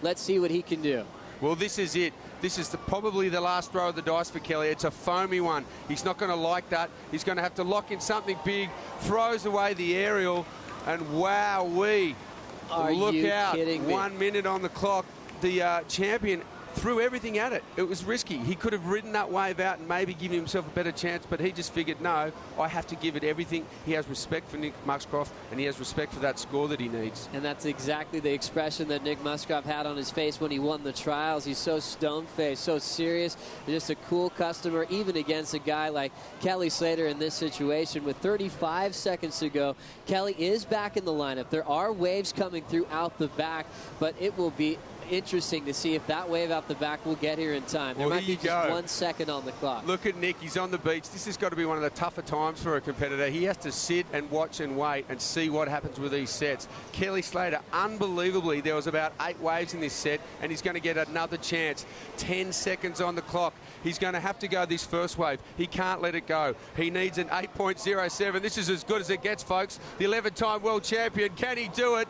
Let's see what he can do. Well, this is it. This is probably the last throw of the dice for Kelly. It's a foamy one. He's not going to like that. He's going to have to lock in something big. Throws away the aerial, and wowee. Look out. 1 minute on the clock. The champion threw everything at it. It was risky. He could have ridden that wave out and maybe given himself a better chance, but he just figured, no, I have to give it everything. He has respect for Nic Muscroft, and he has respect for that score that he needs. And that's exactly the expression that Nic Muscroft had on his face when he won the trials. He's so stone-faced, so serious, just a cool customer, even against a guy like Kelly Slater in this situation. With 35 seconds to go, Kelly is back in the lineup. There are waves coming through out the back, but it will be interesting to see if that wave out the back will get here in time. There might be just 1 second on the clock. Look at Nick. He's on the beach. This has got to be one of the tougher times for a competitor. He has to sit and watch and wait and see what happens with these sets. Kelly Slater, unbelievably, there was about 8 waves in this set, and he's going to get another chance. 10 seconds on the clock. He's going to have to go this first wave. He can't let it go. He needs an 8.07. This is as good as it gets, folks. The 11-time world champion. Can he do it?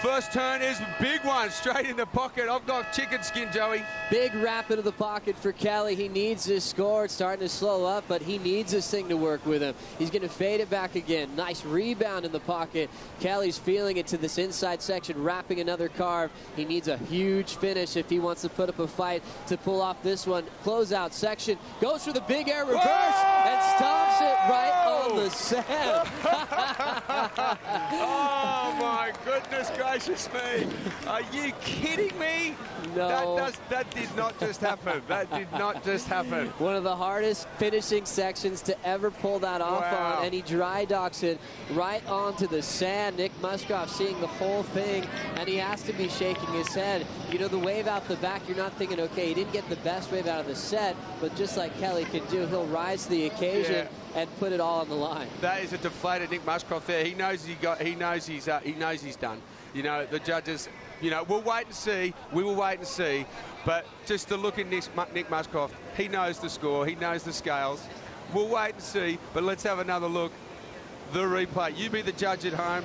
First turn is a big one, straight in the pocket. I've got chicken skin, Joey. Big wrap into the pocket for Kelly. He needs this score. It's starting to slow up, but he needs this thing to work with him. He's going to fade it back again. Nice rebound in the pocket. Kelly's feeling it to this inside section, wrapping another carve. He needs a huge finish if he wants to put up a fight to pull off this one. Closeout section. Goes for the big air reverse and stomps it right on the sand. Oh, my goodness gracious me. Are you kidding me? No. That did not just happen. That did not just happen. One of the hardest finishing sections to ever pull that off on, and he dry docks it right onto the sand. Nic Muscroft seeing the whole thing, and he has to be shaking his head. You know, the wave out the back, you're not thinking, okay, he didn't get the best wave out of the set, but just like Kelly can do, he'll rise to the occasion and put it all on the line. That is a deflated Nic Muscroft there. He knows he's done. You know, the judges, you know, we'll wait and see. We will wait and see. But just to look at Nic Muscroft, he knows the score. He knows the scales. We'll wait and see. But let's have another look. The replay. You be the judge at home.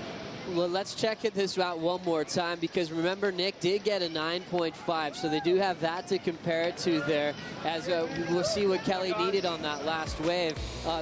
Well, let's check this out one more time, because remember, Nick did get a 9.5, so they do have that to compare it to there, as we'll see what Kelly needed on that last wave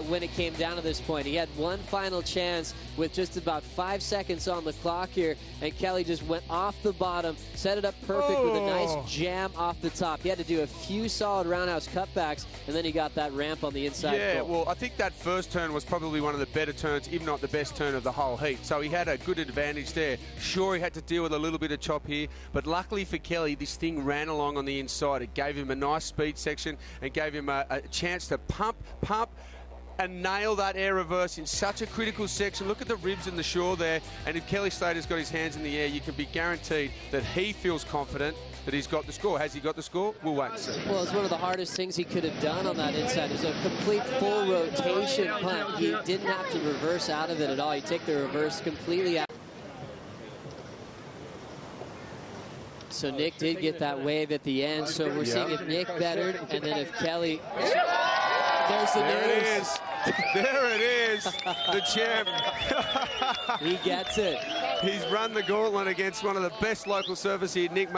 when it came down to this point. He had one final chance with just about 5 seconds on the clock here, and Kelly just went off the bottom, set it up perfect with a nice jam off the top. He had to do a few solid roundhouse cutbacks, and then he got that ramp on the inside. Yeah, well, I think that first turn was probably one of the better turns, if not the best turn of the whole heat. So he had a good advantage there. Sure, he had to deal with a little bit of chop here, but luckily for Kelly, this thing ran along on the inside. It gave him a nice speed section and gave him a chance to pump, and nail that air reverse in such a critical section. Look at the ribs and the shore there, and if Kelly Slater's got his hands in the air, you can be guaranteed that he feels confident that he's got the score. Has he got the score? We'll wait and see. Well, it's one of the hardest things he could have done on that inside. Is a complete full rotation punt. He didn't have to reverse out of it at all. He take the reverse completely out. So Nick did get that wave at the end. So we're seeing if Nick bettered, and then if Kelly... There's the There it is. There it is. The champ. He gets it. He's run the gauntlet against one of the best local surfers here, Nic